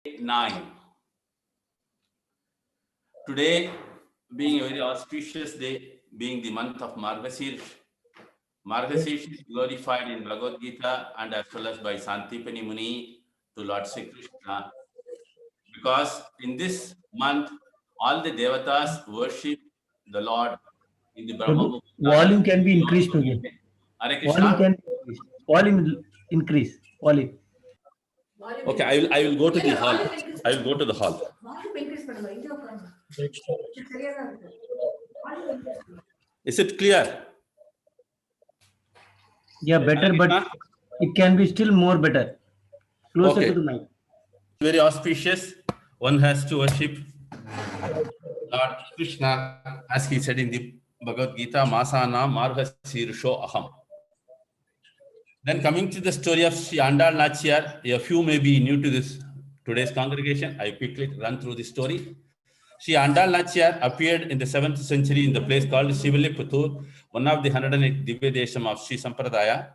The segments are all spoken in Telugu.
9. Today, being a very auspicious day, being the month of Margasir, Margasir is glorified in Bhagavad Gita and as well as by Santipani Muni to Lord Sri Krishna, because in this month, all the devatas worship the Lord in the Brahma The Muhurta. volume can be increased to you. Hare Volume Krishna. can be increased. Volume will increase. Volume. Okay, I will go to the hall. I will go to the hall. Is it clear? Yeah, better, but it can be still more better. Closer to the mic. Very auspicious. One has to worship Lord Krishna, as he said in the Bhagavad Gita, Masana Margasirsho Aham. Then coming to the story of Sri Andal Nachiyar, a few may be new to this today's congregation. I quickly run through the story. Sri Andal Nachiyar appeared in the 7th century in the place called Shiviliputtur, one of the 108 Divya Desham of Sri Sampradaya.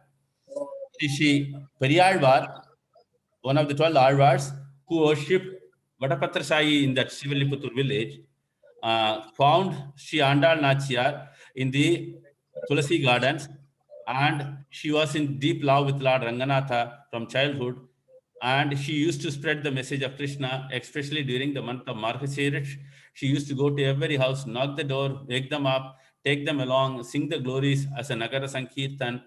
Sri Periyalvar, one of the 12 Alvars who worshipped Vatapatra Sai in that Shiviliputtur village, found Sri Andal Nachiyar in the Tulasi gardens, and she was in deep love with Lord Ranganatha from childhood, and she used to spread the message of Krishna, especially during the month of Margasirish. She used to go to every house, knock the door, wake them up, take them along, sing the glories as a Nagara Sankirtan,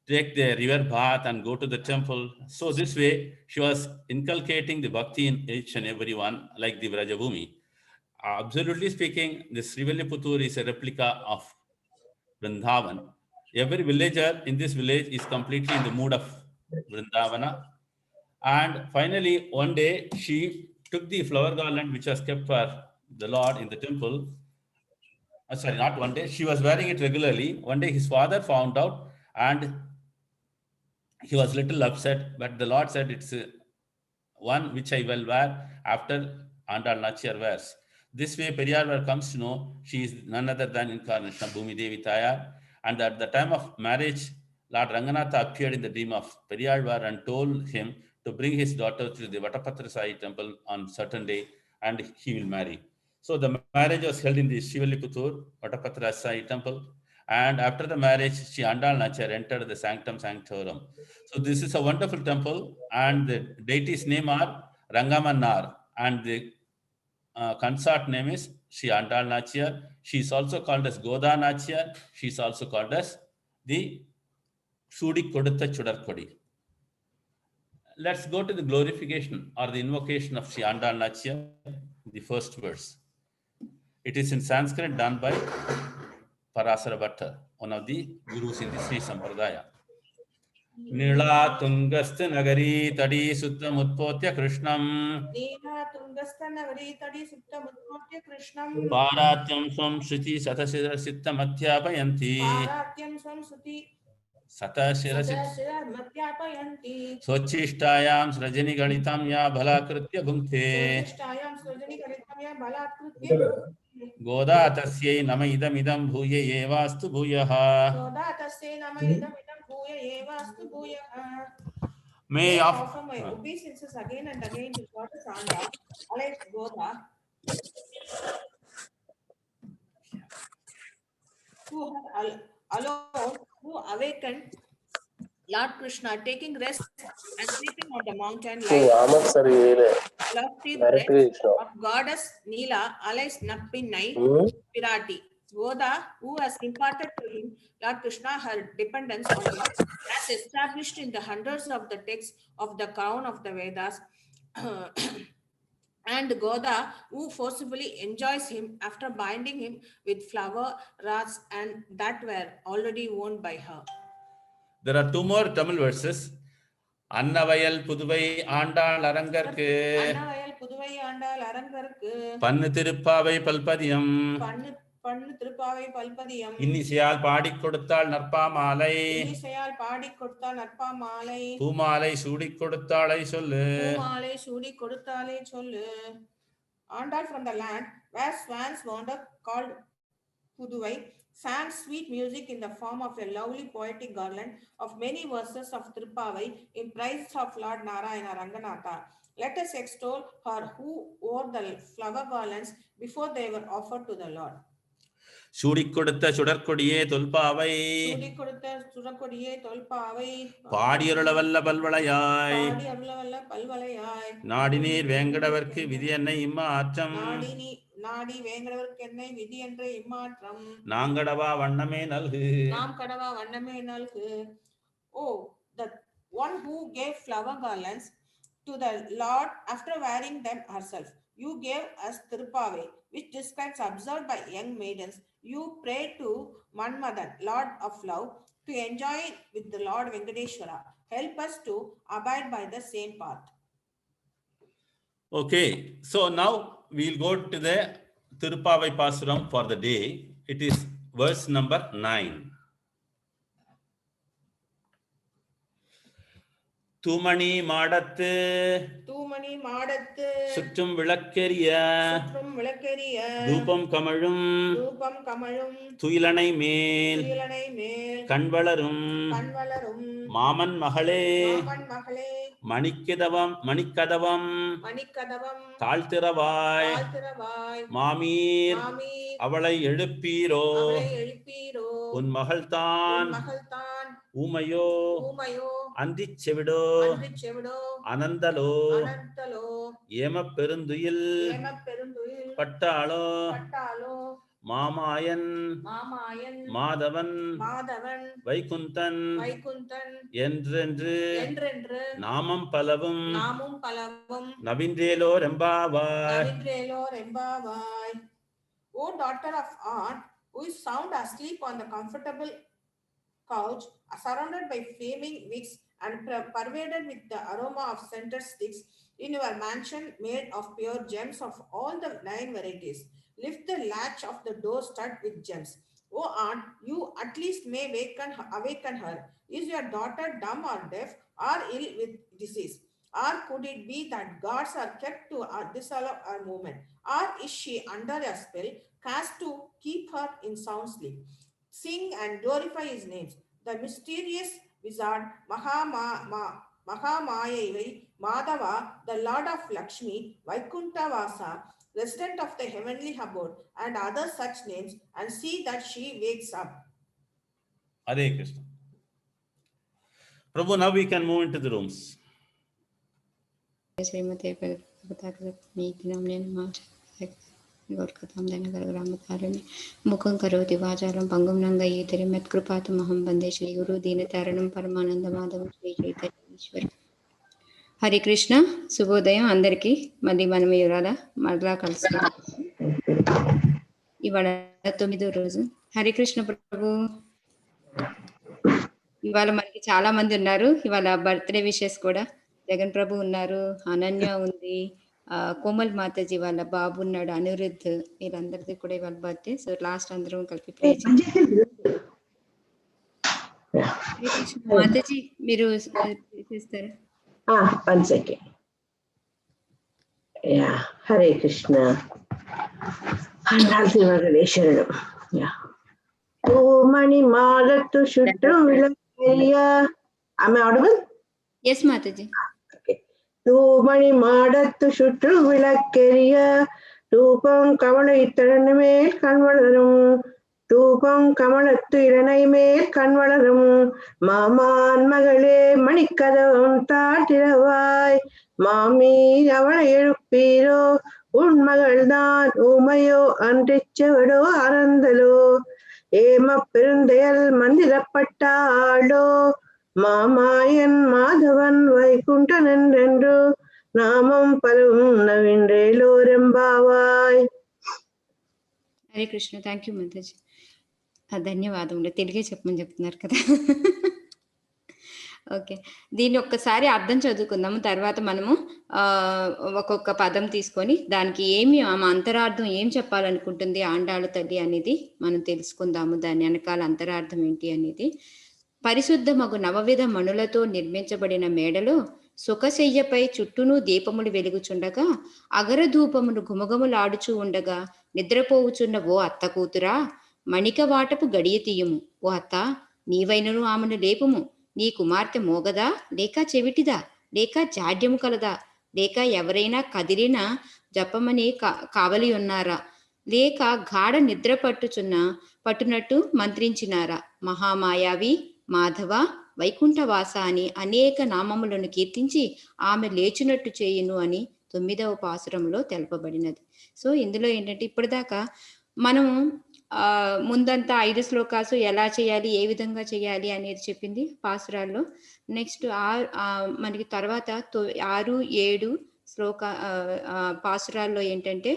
take the river bath and go to the temple. So this way, she was inculcating the bhakti in each and every one, like the Vrajabhumi. Absolutely speaking, this Srivilliputur is a replica of Vrindavan. Every villager in this village is completely in the mood of Vrindavana. And finally, one day, she took the flower garland which was kept for the Lord in the temple. Sorry, not one day. She was wearing it regularly. One day, his father found out, and he was little upset. But the Lord said, "It's one which I will wear after Andal Nachiyar wears." This way, Periyarvar comes to know she is none other than incarnation of Bhumi Devi Tayar. And at the time of marriage, Lord Ranganatha appeared in the dream of Periyarvar and told him to bring his daughter to the Vatapatra Sai temple on certain day and he will marry. So the marriage was held in the Shiviliputtur, Vatapatra Sai temple. And after the marriage, Sri Andal Nachiyar entered the Sanctum Sanctorum. So this is a wonderful temple, and the deity's name are Rangamanar, and the consort name is Sri Andal Nachiyar. She is also called as Goda Nachiyar. She is also called as the Sudi Kodutta Chudarkodi. Let's go to the glorification or the invocation of Sri Andal Nachiyar, the first verse. It is in Sanskrit done by Parasara Bhatta, one of the gurus in the Sri Sampradaya. नीलातुङ्गस्थ नगरी तडी सुत्तमुत्पोत्य कृष्णम् पारात्यं स्वं श्रुति शतशिरसित्तमध्यापयन्ति स्वच्छिष्टायां सृजनिगणितं या बलाकृत्य भुङ्क्ते गोदा तस्यै नम इदमिदं भूय एवास्तु भूयः May I of offer my obeisances again and again to Goddess Anda, alias Goda, who had alone who awakened Lord Krishna, taking rest and sleeping on the mountain like lofty breast of Goddess Neela, alias Nappinai Pirati. Goda, who has imparted to him, Lord Krishna, her dependence on him, as established in the hundreds of the texts of the crown of the Vedas, and Goda, who forcibly enjoys him after binding him with flower rods and that were already owned by her. There are two more Tamil verses. Annavayal Puduvai Andal Arangarku Annavayal Puduvai Andal Arangarku Pannu Tirupavai Palpadiyam Pannu Tirupavai Palpadiyam இன்னிசையால் பாடிக் கொடுத்தாள் நற்பாமாலை இன்னிசையால் பாடிக் கொடுத்தாள் நற்பாமாலை பூமாலை சூடிக் கொடுத்தாளை சொல்லு பூமாலை சூடிக் கொடுத்தாளை சொல்லு. Andal from the land where swans wander called Puduvai sang sweet music in the form of a lovely poetic garland of many verses of Tirupavai in praise of Lord Narayana Ranganatha. Let us extol her who wore the flower garlands before they were offered to the Lord. சூடிக் கொடுத்த சுடற்கொடியே தொல்பாவை சூடி கொடுத்த சுடற்கொடியே தொல்பாவை பாடியருளவல்ல பல்வளையாய் பாடி அருளவல்ல பல்வளையாய் நாடினீர் வேங்கடவர்க்கு விதி என்ன இம்மாற்றம் நாடி வேங்கடவர்க்கு என்னை விதி என்ற இம்மாற்றம் நாங்கடவா வண்ணமே நல்கு நாம் கடவா வண்ணமே நல்கு. Oh, the one who gave flower garlands to the Lord after wearing them herself. You gave us Tirupavai, which describes observed by young maidens. You pray to Manmadan, Lord of Love, to enjoy with the Lord Venkateshwara. Help us to abide by the same path. Okay, so now we'll go to the Tirupavai Pasuram for the day. It is verse number 9. தூமணி மாடத்து சுற்றும் விளக்கெரிய தூபம் கமழும் துயிலனை மேல் கண்வளரும் மாமன் மகளே மணிக்கதவம் தாழ்த்திரவாய் மாமீர் அவளை எழுப்பீரோ உன் மகள்தான் ஊமையோ அந்திச் செவிடோ அனந்தலோ ஏமப் பெருந்துயில் பட்டாளோ மாமாயன் மாதவன் வைகுந்தன் என்றென்று நாமம் பலவும் நவின்றேலோ ரெம்பாவாய். O daughter of art, who is sound asleep on the comfortable couch, surrounded by flaming wicks and pervaded with the aroma of scented sticks, in your mansion made of pure gems of all the 9 varieties. Lift the latch of the door stud with gems. O aunt, you at least may awaken her. Is your daughter dumb or deaf or ill with disease? Or could it be that gods are kept to disallow her movement? Or is she under a spell cast to keep her in sound sleep? Sing and glorify his names. The mysterious wizard Mahamayai Madhava, the Lord of Lakshmi, Vaikuntha Vasa, resident of the heavenly abode, and other such names, and see that she wakes up. Hare Krishna. Prabhu, now we can move into the rooms. मुखं करोति वाचालं पंगुं लङ्घयेतरि मत्कृपातमहं वन्दे श्रीगुरु दीनतारणं परमानन्दमाधवं श्री चैतन्येश्वर. హరే కృష్ణ. శుభోదయం అందరికీ. మళ్ళీ మనం ఇవాళ మరలా కలుసుకుందాం. ఇవాళ 9వ రోజు. హరే కృష్ణ ప్రభు. ఇవాళ మనకి చాలా మంది ఉన్నారు. ఇవాళ బర్త్డే విషెస్ కూడా. జగన్ ప్రభు ఉన్నారు, అనన్య ఉంది, కోమల్ మాతాజీ వాళ్ళ బాబు ఉన్నాడు, అనిరుద్ధ్, వీళ్ళందరిది కూడా ఇవాళ బర్త్డే. సో లాస్ట్ అందరం కలిపి ప్రే మాతాజీ మీరు చేస్తారా? 1 second. Yeah, Hare Krishna. Mani Malatu Shuttu Vilakariya. Am I audible? Yes, Mataji. Okay. Mani Malatu Shuttu Vilakariya. Rupam Kamala Itaranamel Kanvalaram. தூபம் கமலத்து இளனை மேல் கண்வளரும் மாமான் மகளே மணிக்கதவம் தாட்டிரவாய் மாமி அவளை எழுப்பீரோ உன் மகள்தான் ஊமையோ அன்றிச்சவடோ அறந்தலோ ஏம பெருந்தையல் மந்திரப்பட்டாளோ மாமாயன் மாதவன் வைகுண்டன் என்றென்று நாமம் பலவும் நவின்றேலோ ரெம்பாவாய். హరే కృష్ణ. Thank you Mataji. ధన్యవాదములు. తెలుగే చెప్పమని చెప్తున్నారు కదా. ఓకే, దీన్ని ఒక్కసారి అర్థం చదువుకుందాము. తర్వాత మనము ఒక్కొక్క పదం తీసుకొని దానికి ఏమి అంతరార్థం ఏం చెప్పాలనుకుంటుంది ఆండాళ్ళ తల్లి అనేది మనం తెలుసుకుందాము. దాని వెనకాల అంతరార్థం ఏంటి అనేది. పరిశుద్ధమగు నవవిధ మణులతో నిర్మించబడిన మేడలో సుఖశయ్యపై చుట్టూను దీపములు వెలుగుచుండగా అగరధూపమును గుమగుమలాడుచూ ఉండగా నిద్రపోవుచున్న ఓ అత్త కూతురా, మణిక వాటపు గడియ తీయుము. ఓ అత్త, నీవైనను ఆమెను లేపుము. నీ కుమార్తె మోగదా, లేక చెవిటిదా, లేక జాడ్యము కలదా? లేక ఎవరైనా కదిలిన జపమని కావలి ఉన్నారా, లేక గాఢ నిద్ర పట్టునట్టు మంత్రించినారా, మహామాయావి, మాధవ, వైకుంఠవాస అని అనేక నామములను కీర్తించి ఆమె లేచినట్టు చేయును అని 9వ పాసురంలో తెలపబడినది. సో ఇందులో ఏంటంటే ఇప్పటిదాకా మనము ముందంతా 5 శ్లోకాసు ఎలా చేయాలి, ఏ విధంగా చేయాలి అనేది చెప్పింది పాసురాల్లో. నెక్స్ట్ మనకి తర్వాత 6, 7 పాసురాల్లో ఏంటంటే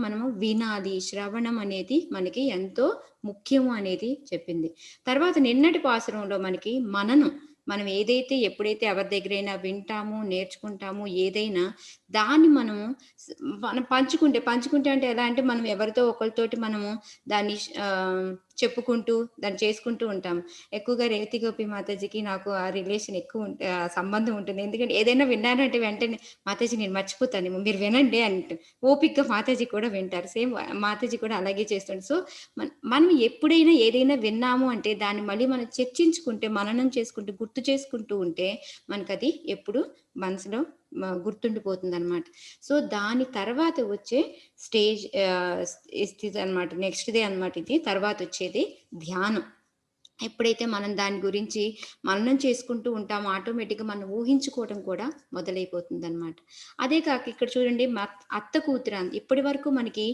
మనము వినాలి, శ్రవణం అనేది మనకి ఎంతో ముఖ్యము అనేది చెప్పింది. తర్వాత నిన్నటి పాసురంలో మనకి మనం ఏదైతే ఎప్పుడైతే ఎవరి దగ్గరైనా వింటాము, నేర్చుకుంటాము, ఏదైనా దాన్ని మనం పంచుకుంటే అంటే ఎలా అంటే మనం ఎవరితో ఒకరితోటి మనము దాన్ని చెప్పుకుంటూ దాన్ని చేసుకుంటూ ఉంటాం. ఎక్కువగా రేవతి గోపి మాతాజీకి నాకు ఆ రిలేషన్ ఎక్కువ సంబంధం ఉంటుంది. ఎందుకంటే ఏదైనా విన్నానంటే వెంటనే మాతాజీ నేను మర్చిపోతాను, మీరు వినండి అంటే ఓపిక్గా మాతాజీ కూడా వింటారు. సేమ్ మాతాజీ కూడా అలాగే చేస్తుంది. సో మనం ఎప్పుడైనా ఏదైనా విన్నాము అంటే దాన్ని మళ్ళీ మనం చర్చించుకుంటే, మననం చేసుకుంటూ, గుర్తు చేసుకుంటూ ఉంటే మనకు అది ఎప్పుడు మనసులో గుర్తుండిపోతుంది అనమాట. సో దాని తర్వాత వచ్చే స్థితి అనమాట, నెక్స్ట్ డే అనమాట ఇది. తర్వాత వచ్చేది ధ్యానం. ఎప్పుడైతే మనం దాని గురించి మననం చేసుకుంటూ ఉంటామో ఆటోమేటిక్గా మనం ఊహించుకోవడం కూడా మొదలైపోతుంది అనమాట. అదే కాక ఇక్కడ చూడండి, అత్త కూతురు ఇప్పటి వరకు మనకి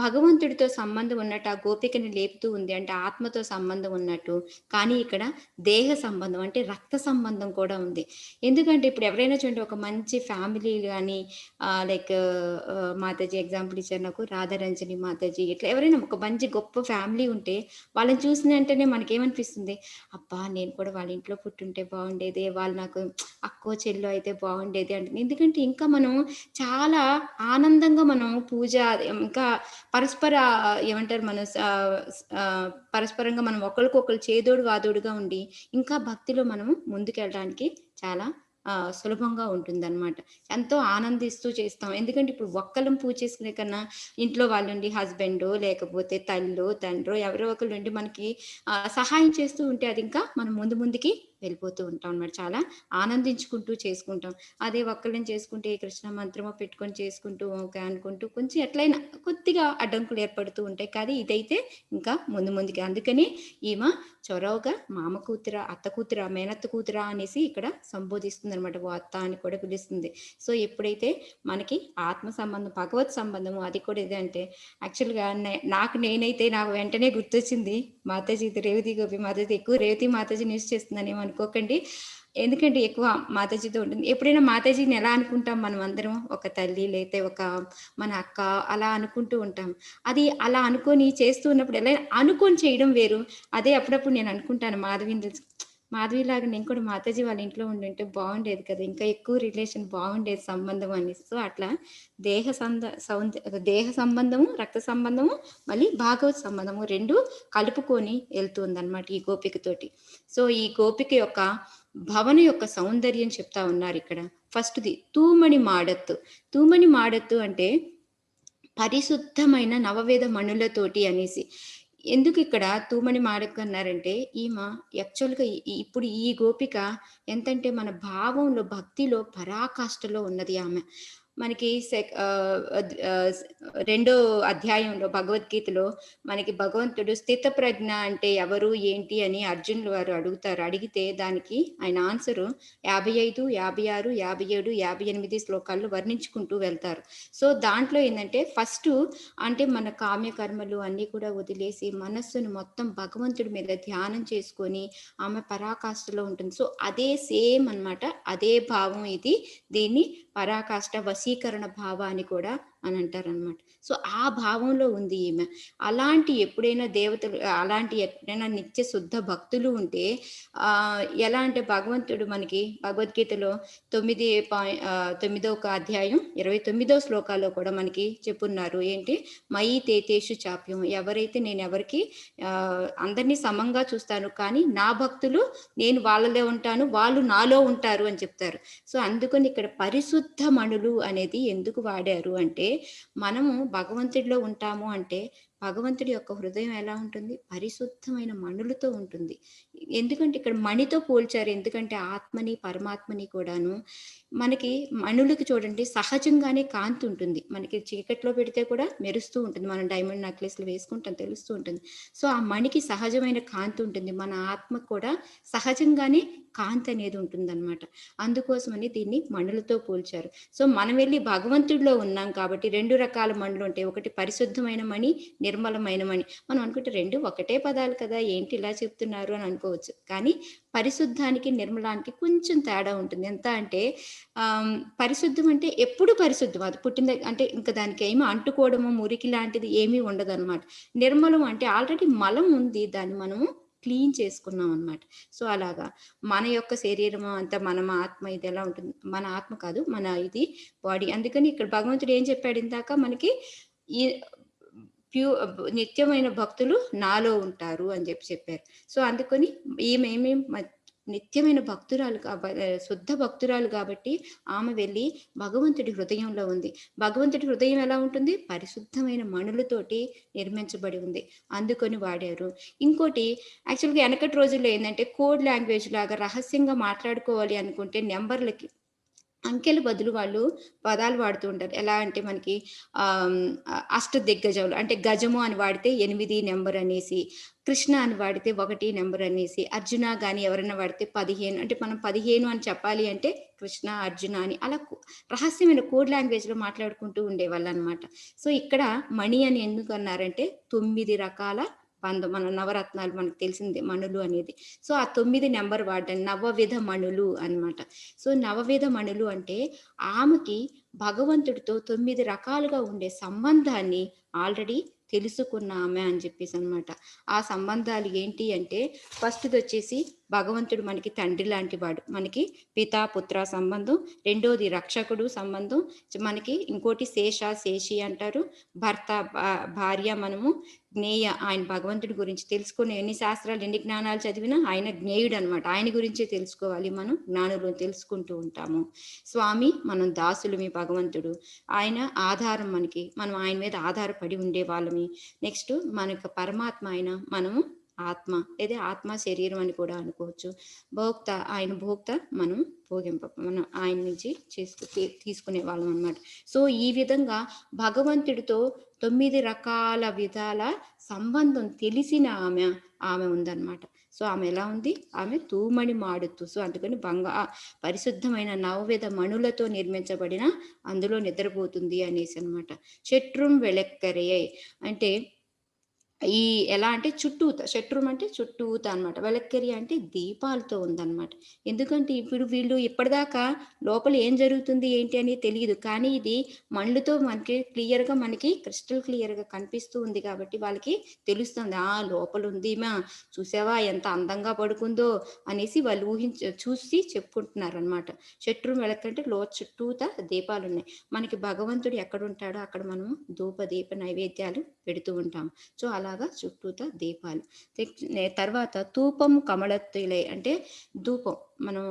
భగవంతుడితో సంబంధం ఉన్నట్టు ఆ గోపికని లేపుతూ ఉంది, అంటే ఆత్మతో సంబంధం ఉన్నట్టు. కానీ ఇక్కడ దేహ సంబంధం అంటే రక్త సంబంధం కూడా ఉంది. ఎందుకంటే ఇప్పుడు ఎవరైనా చూడండి, ఒక మంచి ఫ్యామిలీ కానీ లైక్ మాతాజీ ఎగ్జాంపుల్ ఇచ్చారు నాకు, రాధారంజని మాతాజీ, ఇట్లా ఎవరైనా ఒక మంచి గొప్ప ఫ్యామిలీ ఉంటే వాళ్ళని చూసిన వెంటనే మనకేమనిపిస్తుంది, అబ్బా నేను కూడా వాళ్ళ ఇంట్లో పుట్టుంటే బాగుండేది, వాళ్ళు నాకు అక్కో చెల్లో అయితే బాగుండేది అంటే. ఎందుకంటే ఇంకా మనం చాలా ఆనందంగా మనం పూజ ఇంకా పరస్పర ఏమంటారు మనం పరస్పరంగా మనం ఒకరికొకరు చేదోడు వాదోడుగా ఉండి ఇంకా భక్తిలో మనము ముందుకెళ్ళడానికి చాలా సులభంగా ఉంటుందన్నమాట. ఎంతో ఆనందిస్తూ చేస్తాం. ఎందుకంటే ఇప్పుడు ఒక్కళ్ళం పూజ చేసుకునే కన్నా ఇంట్లో వాళ్ళు ఉండి హస్బెండో లేకపోతే తల్లో తండ్రో ఎవరో ఒకరు ఉండి మనకి సహాయం చేస్తూ ఉంటే అది ఇంకా మనం ముందుకి వెళ్ళిపోతూ ఉంటాం అన్నమాట. చాలా ఆనందించుకుంటూ చేసుకుంటాం. అదే ఒక్కళ్ళని చేసుకుంటే కృష్ణ మంత్రమో పెట్టుకొని చేసుకుంటూ ఓకే అనుకుంటూ కొంచెం ఎట్లయినా కొద్దిగా అడ్డంకులు ఏర్పడుతూ ఉంటాయి. కానీ ఇదైతే ఇంకా ముందుకి. అందుకని ఈమె చొరవగా మామ కూతురా, అత్త కూతురా, మేనత్త కూతురా అనేసి ఇక్కడ సంబోధిస్తుంది అనమాట. ఓ అత్త అని కూడా పిలుస్తుంది. సో ఎప్పుడైతే మనకి ఆత్మ సంబంధం, భగవత్ సంబంధము అది కూడా ఇదంటే యాక్చువల్గా నేనైతే నాకు వెంటనే గుర్తొచ్చింది మాతాజీ, రేవతి గోపి మాతాజీ. ఎక్కువ రేవతి మాతాజీ న్యూస్ చేస్తుందని ఏమనుకోకండి, ఎందుకంటే ఎక్కువ మాతాజీతో ఉంటుంది. ఎప్పుడైనా మాతాజీని ఎలా అనుకుంటాం మనం అందరం, ఒక తల్లి లేకపోతే ఒక మన అక్క అలా అనుకుంటూ ఉంటాం. అది అలా అనుకొని చేస్తూ ఉన్నప్పుడు ఎలా అనుకొని చేయడం వేరు. అదే అప్పుడప్పుడు నేను అనుకుంటాను మాధవిలాగా నేను కూడా మాతాజీ వాళ్ళ ఇంట్లో ఉండుంటే బాగుండేది కదా, ఇంకా ఎక్కువ రిలేషన్ బాగుండేది సంబంధం అని. సో అట్లా దేహ సంబంధము, రక్త సంబంధము, మళ్ళీ భాగవత్ సంబంధము రెండు కలుపుకొని వెళ్తుంది అనమాట ఈ గోపికతోటి. సో ఈ గోపిక యొక్క భవన యొక్క సౌందర్యం చెప్తా ఉన్నారు ఇక్కడ. ఫస్ట్ది తూమణి మాడత్తు అంటే పరిశుద్ధమైన నవవేద మణులతోటి అనేసి. ఎందుకు ఇక్కడ తూమణి మాడకు అన్నారంటే ఈమె యాక్చువల్గా ఇప్పుడు ఈ గోపిక ఎంతంటే మన భావంలో, భక్తిలో పరాకాష్ఠలో ఉన్నది ఆమె. మనకి 2వ అధ్యాయంలో భగవద్గీతలో మనకి భగవంతుడు స్థిత ప్రజ్ఞ అంటే ఎవరు ఏంటి అని అర్జునులు వారు అడిగితే దానికి ఆయన ఆన్సరు 55, 56, 57, 58 శ్లోకాల్లో వర్ణించుకుంటూ వెళ్తారు. సో దాంట్లో ఏంటంటే ఫస్ట్ అంటే మన కామ్య కర్మలు అన్నీ కూడా వదిలేసి మనస్సును మొత్తం భగవంతుడి మీద ధ్యానం చేసుకొని ఆమె పరాకాష్ఠలో ఉంటుంది. సో అదే సేమ్ అన్నమాట, అదే భావం ఇది. దీన్ని పరాకాష్ఠ వశీకరణ భావాన్ని కూడా అని అంటారనమాట. సో ఆ భావంలో ఉంది ఈమె. అలాంటి ఎప్పుడైనా దేవతలు, అలాంటి ఎప్పుడైనా నిత్య శుద్ధ భక్తులు ఉంటే ఎలా అంటే భగవంతుడు మనకి భగవద్గీతలో 9వ అధ్యాయం 29వ శ్లోకాల్లో కూడా మనకి చెప్పున్నారు ఏంటి, మయి తేతేషు చాప్యం, ఎవరైతే నేను ఎవరికి అందరినీ సమంగా చూస్తాను, కానీ నా భక్తులు నేను వాళ్ళలో ఉంటాను, వాళ్ళు నాలో ఉంటారు అని చెప్తారు. సో అందుకని ఇక్కడ పరిశుద్ధ మణులు అనేది ఎందుకు వాడారు అంటే మనము భగవంతుడిలో ఉంటాము అంటే భగవంతుడి యొక్క హృదయం ఎలా ఉంటుంది? పరిశుద్ధమైన మణులతో ఉంటుంది. ఎందుకంటే ఇక్కడ మణితో పోల్చారు. ఎందుకంటే ఆత్మని పరమాత్మని కూడాను మనకి మణులకి చూడండి సహజంగానే కాంతి ఉంటుంది. మనకి చీకట్లో పెడితే కూడా మెరుస్తూ ఉంటుంది. మనం డైమండ్ నెక్లెస్లు వేసుకుంటాం తెలుస్తూ ఉంటుంది. సో ఆ మణికి సహజమైన కాంతి ఉంటుంది. మన ఆత్మకు కూడా సహజంగానే కాంతి అనేది ఉంటుందన్నమాట. అందుకోసమని దీన్ని మణులతో పోల్చారు. సో మనం వెళ్ళి భగవంతుడిలో ఉన్నాం కాబట్టి 2 రకాల మణులు ఉంటాయి. ఒకటి పరిశుద్ధమైన మణి, నిర్మలమైన మణి. మనం అనుకుంటే 2 ఒకటే పదాలు కదా, ఏంటి ఇలా చెప్తున్నారు అని అనుకోవచ్చు. కానీ పరిశుద్ధానికి నిర్మలానికి కొంచెం తేడా ఉంటుంది. ఎంత అంటే పరిశుద్ధం అంటే ఎప్పుడు పరిశుద్ధం, అది పుట్టిన అంటే ఇంకా దానికి ఏమీ అంటుకోవడము మురికి లాంటిది ఏమీ ఉండదు అనమాట. నిర్మలం అంటే ఆల్రెడీ మలం ఉంది, దాన్ని మనము క్లీన్ చేసుకున్నాం అనమాట. సో అలాగా మన యొక్క శరీరం అంతా మన ఆత్మ ఇది ఎలా ఉంటుంది, మన ఆత్మ కాదు మన ఇది బాడీ. అందుకని ఇక్కడ భగవంతుడు ఏం చెప్పాడు ఇందాక మనకి, ఈ నిత్యమైన భక్తులు నాలో ఉంటారు అని చెప్పారు. సో అందుకని ఈమె నిత్యమైన భక్తురాలు శుద్ధ భక్తురాలు కాబట్టి ఆమె వెళ్ళి భగవంతుడి హృదయంలో ఉంది. భగవంతుడి హృదయం ఎలా ఉంటుంది? పరిశుద్ధమైన మణులతోటి నిర్మించబడి ఉంది, అందుకొని వాడారు. ఇంకోటి యాక్చువల్గా వెనకటి రోజుల్లో ఏంటంటే కోడ్ లాంగ్వేజ్ లాగా రహస్యంగా మాట్లాడుకోవాలి అనుకుంటే నెంబర్లకి అంకెల బదులు వాళ్ళు పదాలు వాడుతూ ఉంటారు. ఎలా అంటే మనకి అష్ట దిగ్గజములు అంటే గజము అని వాడితే 8 నెంబర్ అనేసి, కృష్ణ అని వాడితే 1 నెంబర్ అనేసి, అర్జున కానీ ఎవరైనా వాడితే 15 అంటే మనం 15 అని చెప్పాలి అంటే కృష్ణ అర్జున అని అలా రహస్యమైన కోడ్ లాంగ్వేజ్లో మాట్లాడుకుంటూ ఉండేవాళ్ళు అనమాట. సో ఇక్కడ మణి అని ఎందుకు అన్నారంటే 9 రకాల మన నవరత్నాలు మనకు తెలిసిందే మణులు అనేది. సో ఆ 9 నెంబర్ వాడండి, నవవిధ మణులు అన్నమాట. సో నవవిధ మణులు అంటే ఆమెకి భగవంతుడితో 9 రకాలుగా ఉండే సంబంధాన్ని ఆల్రెడీ తెలుసుకున్న ఆమె అని చెప్పేసి అనమాట. ఆ సంబంధాలు ఏంటి అంటే ఫస్ట్ది వచ్చేసి భగవంతుడు మనకి తండ్రి లాంటి వాడు, మనకి పితా పుత్ర సంబంధం. రెండోది రక్షకుడు సంబంధం మనకి. ఇంకోటి శేషి అంటారు, భర్త భార్య. మనము జ్ఞేయ, ఆయన భగవంతుడి గురించి తెలుసుకుని ఎన్ని శాస్త్రాలు ఎన్ని జ్ఞానాలు చదివినా ఆయన జ్ఞేయుడు అనమాట. ఆయన గురించే తెలుసుకోవాలి, మనం జ్ఞానులు తెలుసుకుంటూ ఉంటాము. స్వామి, మనం దాసులు మీ భగవంతుడు, ఆయన ఆధారం మనకి, మనం ఆయన మీద ఆధారపడి ఉండే వాళ్ళమి. నెక్స్ట్ మనకు పరమాత్మ ఆయన, మనము ఆత్మ లేదా ఆత్మ శరీరం అని కూడా అనుకోవచ్చు. భోక్త, ఆయన భోక్త, మనం మనం ఆయన నుంచి తీసుకునే వాళ్ళం అనమాట. సో ఈ విధంగా భగవంతుడితో 9 రకాల విధాల సంబంధం తెలిసిన ఆమె ఉందన్నమాట. సో ఆమె ఎలా ఉంది? ఆమె తూమణి మాడుతూ. సో అందుకని పరిశుద్ధమైన నవవిధ మణులతో నిర్మించబడిన అందులో నిద్రపోతుంది అనేసి అనమాట. శత్రుం వెలెక్కరయ్య అంటే ఈ ఎలా అంటే చుట్టూత, శత్రుం అంటే చుట్టూత అనమాట. వెలక్కెరి అంటే దీపాలతో ఉందన్నమాట. ఎందుకంటే ఇప్పుడు వీళ్ళు ఇప్పటిదాకా లోపల ఏం జరుగుతుంది ఏంటి అని తెలియదు, కానీ ఇది మళ్ళుతో మనకి క్లియర్గా, మనకి క్రిస్టల్ క్లియర్గా కనిపిస్తూ ఉంది కాబట్టి వాళ్ళకి తెలుస్తుంది, లోపల ఉంది మా, చూసావా ఎంత అందంగా పడుకుందో అనేసి వాళ్ళు చూసి చెప్పుకుంటున్నారు అనమాట. శత్రుం వెలక్కంటే చుట్టూత దీపాలు ఉన్నాయి. మనకి భగవంతుడు ఎక్కడ ఉంటాడో అక్కడ మనము ధూప దీప నైవేద్యాలు పెడుతూ ఉంటాం. సో అలాగా చుట్టూత దీపాలు. తర్వాత ధూపం కమలత్తులే అంటే ధూపం, మనం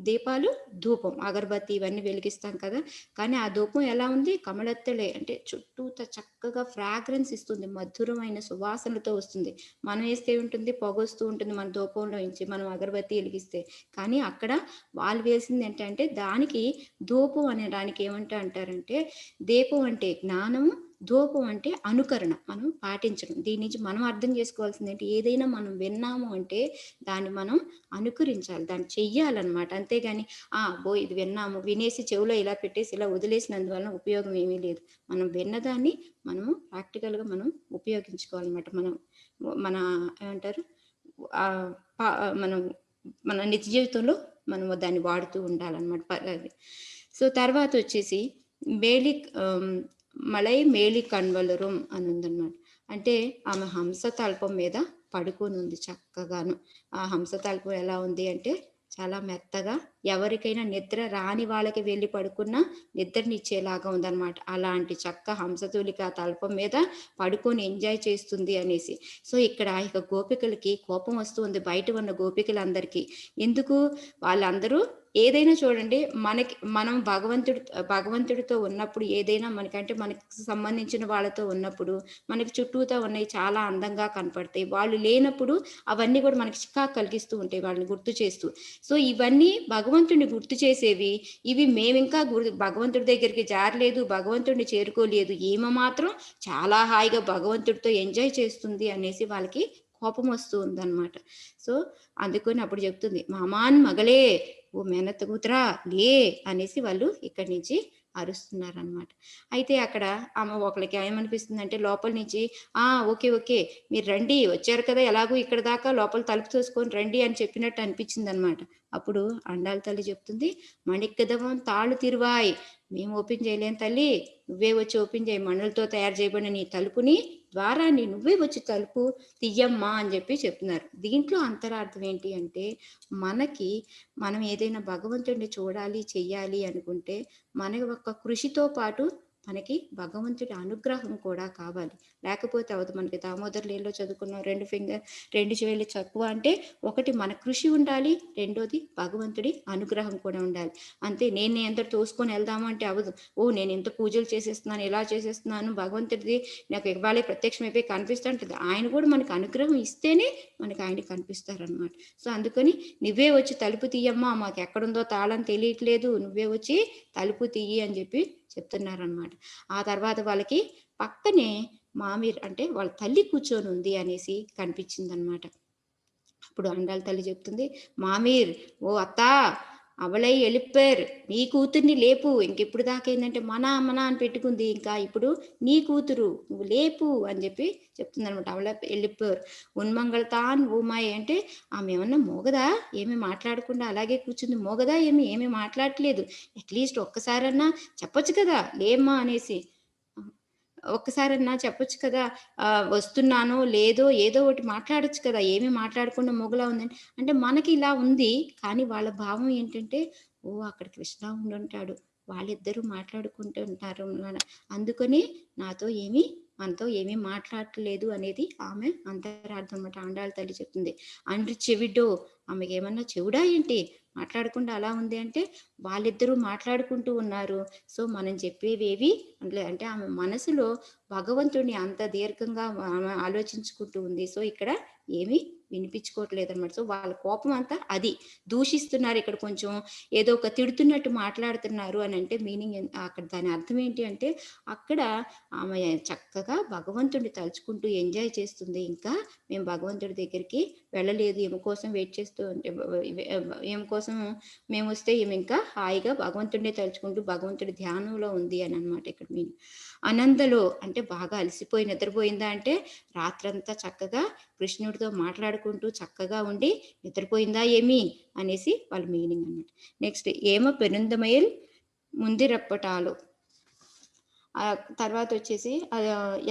దీపాలు ధూపం అగరబత్తి ఇవన్నీ వెలిగిస్తాం కదా, కానీ ఆ ధూపం ఎలా ఉంది? కమలత్తులే అంటే చుట్టూత చక్కగా ఫ్రాగ్రెన్స్ ఇస్తుంది, మధురమైన సువాసనలతో వస్తుంది. మనం వేస్తే ఉంటుంది, పొగొస్తూ ఉంటుంది మన ధూపంలో నుంచి, మనం అగరబత్తి వెలిగిస్తే. కానీ అక్కడ వాళ్ళు వేసింది ఏంటంటే దానికి ధూపం అనడానికి అంటారంటే దీపం అంటే జ్ఞానము, ధూపం అంటే అనుకరణ, మనం పాటించడం. దీని నుంచి మనం అర్థం చేసుకోవాల్సింది ఏంటి? ఏదైనా మనం విన్నాము అంటే దాన్ని మనం అనుకరించాలి, దాన్ని చెయ్యాలన్నమాట. అంతేగాని ఇది విన్నాము, వినేసి చెవిలో ఇలా పెట్టేసి ఇలా వదిలేసినందువల్ల ఉపయోగం ఏమీ లేదు. మనం విన్నదాన్ని మనము ప్రాక్టికల్గా మనం ఉపయోగించుకోవాలన్నమాట. మన ఏమంటారు మన నిత్య జీవితంలో మనం దాన్ని వాడుతూ ఉండాలన్నమాట. సో తర్వాత వచ్చేసి మలై మేలి కన్వలరం అని ఉందన్నమాట. అంటే ఆమె హంసతల్పం మీద పడుకొని ఉంది చక్కగాను. ఆ హంసతల్పం ఎలా ఉంది అంటే చాలా మెత్తగా ఎవరికైనా నిద్ర రాని వాళ్ళకి వెళ్ళి పడుకున్నా నిద్రనిచ్చేలాగా ఉందన్నమాట. అలాంటి చక్క హంసతూలిక తల్పం మీద పడుకొని ఎంజాయ్ చేస్తుంది అనేసి. సో ఇక్కడ ఇక గోపికలకి కోపం వస్తుంది, బయట ఉన్న గోపికలందరికీ. ఎందుకు? వాళ్ళందరూ ఏదైనా చూడండి, మనం భగవంతుడితో ఉన్నప్పుడు ఏదైనా మనకంటే మనకి సంబంధించిన వాళ్ళతో ఉన్నప్పుడు మనకి చుట్టూతా ఉన్నాయి చాలా అందంగా కనపడతాయి. వాళ్ళు లేనప్పుడు అవన్నీ కూడా మనకి చికాకు కలిగిస్తూ ఉంటాయి, వాళ్ళని గుర్తు చేస్తూ. సో ఇవన్నీ భగవంతుడిని గుర్తు చేసేవి. ఇవి మేమింకా భగవంతుడి దగ్గరికి జారలేదు, భగవంతుడిని చేరుకోలేదు, ఈమె మాత్రం చాలా హాయిగా భగవంతుడితో ఎంజాయ్ చేస్తుంది అనేసి వాళ్ళకి కోపం వస్తూ ఉందన్నమాట. సో అందుకని అప్పుడు చెప్తుంది, మామాన్ మగలే, ఓ మేనత్త కూతురా లే అనేసి వాళ్ళు ఇక్కడి నుంచి అరుస్తున్నారనమాట. అయితే అక్కడ ఆమె ఒకరికి ఏమనిపిస్తుంది అంటే లోపల నుంచి ఓకే ఓకే మీరు రండి, వచ్చారు కదా ఎలాగో ఇక్కడ దాకా, లోపల తలుపు తోసుకొని రండి అని చెప్పినట్టు అనిపించింది అనమాట. అప్పుడు అండాల తల్లి చెప్తుంది, మణిక్కదవం తాళ్ళు తిరువాయ్, మేము ఓపెన్ చేయలేం తల్లి, నువ్వే వచ్చి ఓపెన్ చేయి, మణులతో తయారు చేయబడిన నీ తలుపుని ద్వారాన్ని నువ్వే వచ్చి తలుపు తీయమ్మా అని చెప్పి చెప్తున్నారు. దీంట్లో అంతరార్థం ఏంటి అంటే మనం ఏదైనా భగవంతుడిని చూడాలి చెయ్యాలి అనుకుంటే మన యొక్క కృషితో పాటు మనకి భగవంతుడి అనుగ్రహం కూడా కావాలి, లేకపోతే అవదు. మనకి దామోదర్ లీలలో చదువుకున్నాం, 2 చెవులు తక్కువ అంటే ఒకటి మన కృషి ఉండాలి, రెండోది భగవంతుడి అనుగ్రహం కూడా ఉండాలి. అంతే నేను ఎంత తోసుకొని వెళ్దాము అంటే అవదు. నేను ఎంత పూజలు చేసేస్తున్నాను, ఇలా చేసేస్తున్నాను, భగవంతుడిది నాకు ఇవ్వాలి ప్రత్యక్షమైపోయి కనిపిస్తుంటుంది. ఆయన కూడా మనకు అనుగ్రహం ఇస్తేనే మనకి ఆయన కనిపిస్తారనమాట. సో అందుకని నువ్వే వచ్చి తలుపు తీయమ్మా, మాకు ఎక్కడుందో తాళం తెలియట్లేదు, నువ్వే వచ్చి తలుపు తీయి అని చెప్పి చెప్తున్నారనమాట. ఆ తర్వాత వాళ్ళకి పక్కనే మామీర్ అంటే వాళ్ళ తల్లి కూర్చొని ఉంది అనేసి కనిపించింది అనమాట. అప్పుడు అండాల తల్లి చెప్తుంది, మామీర్ ఓ అత్తా అవలై వెళ్ళిపోయారు, నీ కూతుర్ని లేపు, ఇంకెప్పుడు దాకా ఏంటంటే మన అని పెట్టుకుంది, ఇంకా ఇప్పుడు నీ కూతురు నువ్వు లేపు అని చెప్పి చెప్తుంది అనమాట. అవల వెళ్ళిపోయారు. ఉన్మంగళతాన్ ఊమాయి అంటే ఆమె ఏమన్నా మోగదా, ఏమి మాట్లాడకుండా అలాగే కూర్చుంది, మోగదా ఏమీ మాట్లాడట్లేదు, అట్లీస్ట్ ఒక్కసారన్నా చెప్పొచ్చు కదా లేమ్మా అనేసి, ఒక్కసారన్నా చెప్పొచ్చు కదా, వస్తున్నానో లేదో ఏదో ఒకటి మాట్లాడొచ్చు కదా, ఏమీ మాట్లాడకుండా మొగలా ఉందని. అంటే మనకి ఇలా ఉంది, కానీ వాళ్ళ భావం ఏంటంటే అక్కడ కృష్ణ ఉండుంటాడు, వాళ్ళిద్దరూ మాట్లాడుకుంటూ ఉంటారు, అందుకని మనతో ఏమీ మాట్లాడట్లేదు అనేది ఆమె అంతరార్థం అన్నమాట. ఆండాళ్ళ తల్లి చెప్తుంది. అండ్రి చెవిడో, ఆమెకి ఏమన్నా చెవుడా ఏంటి మాట్లాడకుండా అలా ఉంది అంటే వాళ్ళిద్దరూ మాట్లాడుకుంటూ ఉన్నారు. సో మనం చెప్పేవేవి అంటే ఆమె మనసులో భగవంతుడిని అంత దీర్ఘంగా ఆమె ఆలోచించుకుంటూ ఉంది. సో ఇక్కడ ఏమీ వినిపించుకోవట్లేదు అనమాట. సో వాళ్ళ కోపం అంతా అది దూషిస్తున్నారు, ఇక్కడ కొంచెం ఏదో ఒక తిడుతున్నట్టు మాట్లాడుతున్నారు అని అంటే మీనింగ్ అక్కడ దాని అర్థం ఏంటి అంటే అక్కడ ఆమె చక్కగా భగవంతుడిని తలుచుకుంటూ ఎంజాయ్ చేస్తుంది. ఇంకా మేము భగవంతుడి దగ్గరికి వెళ్ళలేదు, ఏమి కోసం వెయిట్ చేస్తూ ఏమి కోసం మేము వస్తే ఏమి ఇంకా హాయిగా భగవంతుడిని తలుచుకుంటూ భగవంతుడి ధ్యానంలో ఉంది అని అనమాట ఇక్కడ మీనింగ్. అనందలో అంటే బాగా అలసిపోయి నిద్రపోయిందా అంటే రాత్రంతా చక్కగా కృష్ణుడితో మాట్లాడుకుంటూ చక్కగా ఉండి నిద్రపోయిందా ఏమి అనేసి వాళ్ళ మీనింగ్ అన్నమాట. నెక్స్ట్ ఏమ పెరుందమయల్ ముందిరప్పటాలు, తర్వాత వచ్చేసి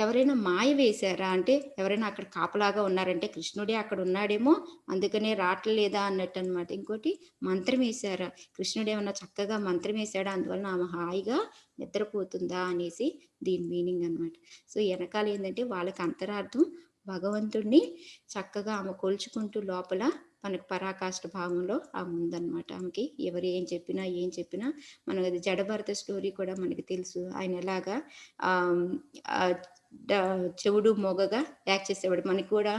ఎవరైనా మాయ వేశారా అంటే ఎవరైనా అక్కడ కాపలాగా ఉన్నారంటే కృష్ణుడే అక్కడ ఉన్నాడేమో అందుకనే రావట్లేదా అన్నట్టు అనమాట. ఇంకోటి మంత్రం వేశారా, కృష్ణుడు ఏమన్నా చక్కగా మంత్రం వేశాడా అందువలన ఆమె హాయిగా నిద్రపోతుందా అనేసి దీని మీనింగ్ అనమాట. సో వెనకాల ఏంటంటే వాళ్ళకి అంతరార్థం భగవంతుడిని చక్కగా ఆమె కొలుచుకుంటూ లోపల మనకు పరాకాష్ఠ భావంలో ఆమె ఉందన్నమాట. ఆమెకి ఎవరు ఏం చెప్పినా మనకు అది జడభరత స్టోరీ కూడా మనకి తెలుసు. ఆయన ఎలాగా చెవుడు మొగగా యాక్ట్ చేసేవాడు. మనకి కూడా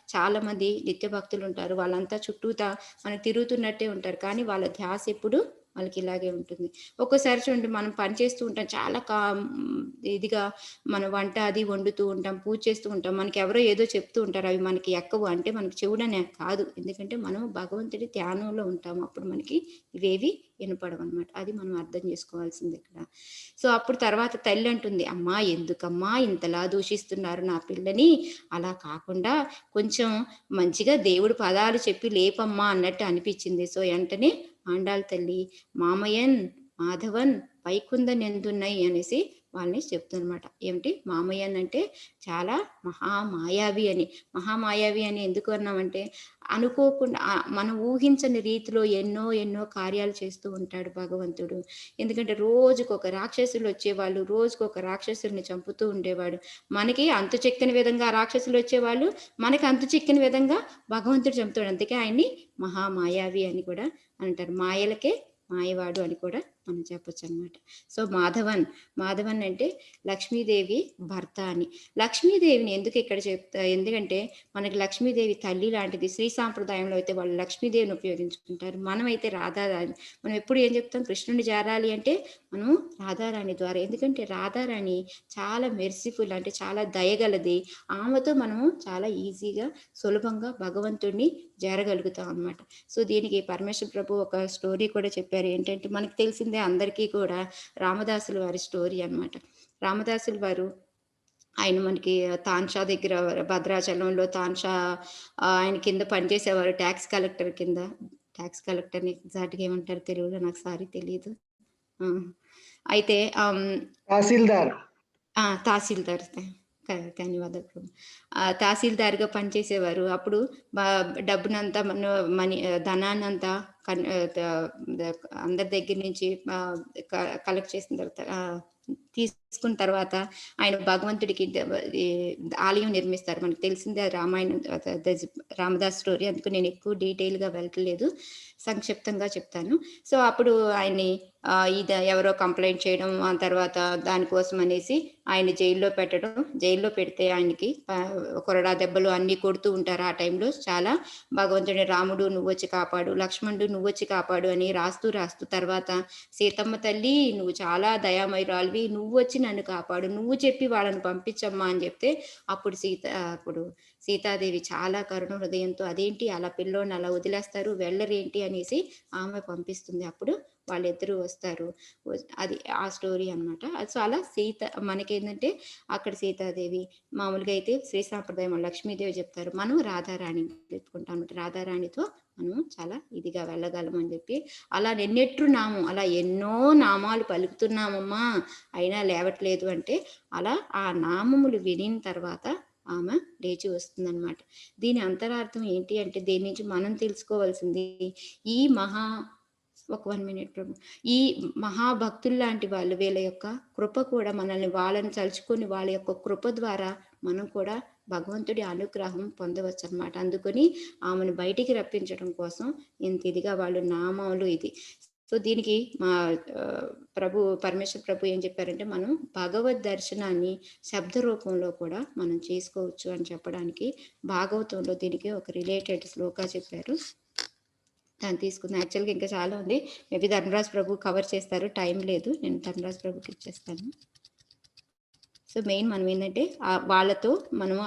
చాలా మంది నిత్య భక్తులు ఉంటారు, వాళ్ళంతా చుట్టూతా మనకు తిరుగుతున్నట్టే ఉంటారు, కానీ వాళ్ళ ధ్యాస ఎప్పుడు వాళ్ళకి ఇలాగే ఉంటుంది. ఒక్కోసారి చూడండి మనం పని చేస్తూ ఉంటాం, చాలా ఇదిగా మన వంట అది వండుతూ ఉంటాం, పూజ చేస్తూ ఉంటాం, మనకి ఎవరో ఏదో చెప్తూ ఉంటారు, అవి మనకి ఎక్కవు అంటే మనకి చెవుడనే కాదు, ఎందుకంటే మనం భగవంతుడి ధ్యానంలో ఉంటాము, అప్పుడు మనకి ఇవేవి వినపడవు అనమాట. అది మనం అర్థం చేసుకోవాల్సింది ఇక్కడ. సో అప్పుడు తర్వాత తల్లి అంటుంది, అమ్మా ఎందుకమ్మా ఇంతలా దూషిస్తున్నారు నా పిల్లని, అలా కాకుండా కొంచెం మంచిగా దేవుడి పదాలు చెప్పి లేపమ్మా అన్నట్టు అనిపించింది. సో వెంటనే ఆండాళ్ తల్లి మామయన్ మాధవన్ వైకుందం ఎందున్నాయి అనేసి వాళ్ళని చెప్తున్నమాట. ఏమిటి మామయ్య అంటే చాలా మహామాయావి అని. మహామాయావి అని ఎందుకు అన్నామంటే అనుకోకుండా మనం ఊహించని రీతిలో ఎన్నో ఎన్నో కార్యాలు చేస్తూ ఉంటాడు భగవంతుడు. ఎందుకంటే రోజుకొక రాక్షసులు వచ్చేవాళ్ళు, రోజుకొక రాక్షసుల్ని చంపుతూ ఉండేవాడు. మనకి అంతు చిక్కని విధంగా రాక్షసులు వచ్చేవాళ్ళు, మనకి అంతు చిక్కని విధంగా భగవంతుడు చంపుతాడు. అందుకే ఆయన్ని మహామాయావి అని కూడా అంటారు. మాయలకే మాయవాడు అని కూడా మనం చెప్పొచ్చు అనమాట. సో మాధవన్ అంటే లక్ష్మీదేవి భర్త అని. లక్ష్మీదేవిని ఎందుకు ఇక్కడ ఎందుకంటే మనకి లక్ష్మీదేవి తల్లి లాంటిది. శ్రీ సాంప్రదాయంలో అయితే వాళ్ళు లక్ష్మీదేవిని ఉపయోగించుకుంటారు. మనమైతే రాధారాణి. మనం ఎప్పుడు ఏం చెప్తాం, కృష్ణుని చేరాలి అంటే మనము రాధారాణి ద్వారా. ఎందుకంటే రాధారాణి చాలా మెర్సిఫుల్, అంటే చాలా దయగలది. ఆమెతో మనము చాలా ఈజీగా సులభంగా భగవంతుడిని చేరగలుగుతాం అనమాట. సో దీనికి పరమేశ్వర ప్రభు ఒక స్టోరీ కూడా చెప్పారు. ఏంటంటే మనకు తెలిసిందే అందరికీ కూడా రామదాసుల వారి స్టోరీ అన్నమాట. రామదాసుల వారు ఆయన మనకి తాన్షా దగ్గర భద్రాచలంలో తాన్షా ఆయన కింద పనిచేసేవారు, ట్యాక్స్ కలెక్టర్ కింద. ట్యాక్స్ కలెక్టర్ని ఎగ్జాక్ట్గా ఏమంటారు తెలుగులో నాకు సారీ తెలియదు. అయితే తహసీల్దార్ ధన్యవాదాలు. తహసీల్దార్గా పనిచేసేవారు. అప్పుడు డబ్బునంతా ధనాన్నంతా అందరి దగ్గర నుంచి కలెక్ట్ చేసిన తర్వాత తీసుకున్న తర్వాత ఆయన భగవంతుడికి ఆలయం నిర్మిస్తారు. మనకు తెలిసిందే రామాయణం, రామదాస్ స్టోరీ. అందుకు నేను ఎక్కువ డీటెయిల్గా వెళ్ళట్లేదు, సంక్షిప్తంగా చెప్తాను. సో అప్పుడు ఆయన్ని ఎవరో కంప్లైంట్ చేయడం, ఆ తర్వాత దానికోసం అనేసి ఆయన జైల్లో పెట్టడం. జైల్లో పెడితే ఆయనకి కొరడా దెబ్బలు అన్నీ కొడుతూ ఉంటారు. ఆ టైంలో చాలా భగవంతుడి రాముడు నువ్వు వచ్చి కాపాడు, లక్ష్మణుడు నువ్వు వచ్చి కాపాడు అని రాస్తూ తర్వాత సీతమ్మ తల్లి నువ్వు చాలా దయామయురాలివి, నువ్వు వచ్చి నన్ను కాపాడు, నువ్వు చెప్పి వాళ్ళని పంపించమ్మా అని చెప్తే అప్పుడు సీతాదేవి చాలా కరుణ హృదయంతో అదేంటి అలా పిల్లోని అలా వదిలేస్తారు, వెళ్ళరేంటి అనేసి ఆమె పంపిస్తుంది. అప్పుడు వాళ్ళిద్దరూ వస్తారు. అది ఆ స్టోరీ అనమాట. సో అలా మనకేంటంటే అక్కడ సీతాదేవి, మామూలుగా అయితే శ్రీ సాంప్రదాయం లక్ష్మీదేవి చెప్తారు, మనం రాధారాణి చెప్పుకుంటాం. రాధారాణితో మనం చాలా ఇదిగా వెళ్ళగలం అని చెప్పి అలా అలా ఎన్నో నామాలు పలుకుతున్నామమ్మా అయినా లేవట్లేదు అంటే అలా ఆ నామములు వినిన తర్వాత ఆమె లేచి వస్తుందన్నమాట. దీని అంతరార్థం ఏంటి అంటే దేని నుంచి మనం తెలుసుకోవాల్సింది, ఈ ఒక 1 minute ప్రభు, ఈ మహాభక్తులు లాంటి వాళ్ళు, వీళ్ళ యొక్క కృప కూడా వాళ్ళని తలుచుకొని వాళ్ళ యొక్క కృప ద్వారా మనం కూడా భగవంతుడి అనుగ్రహం పొందవచ్చు అనమాట. అందుకని ఆమెను బయటికి రప్పించడం కోసం ఇంత ఇదిగా వాళ్ళు నామాలు ఇది. సో దీనికి మా పరమేశ్వర ప్రభు ఏం చెప్పారంటే మనం భగవద్ దర్శనాన్ని శబ్ద రూపంలో కూడా మనం చేసుకోవచ్చు అని చెప్పడానికి భాగవతంలో దీనికి ఒక రిలేటెడ్ శ్లోకా చెప్పారు. దాన్ని తీసుకుందాం. యాక్చువల్గా ఇంకా చాలా ఉంది, మేబీ ధర్మరాజ్ ప్రభు కవర్ చేస్తారు, టైం లేదు, నేను ధర్మరాజ్ ప్రభుకి ఇచ్చేస్తాను. సో మెయిన్ మనం ఏంటంటే వాళ్ళతో మనము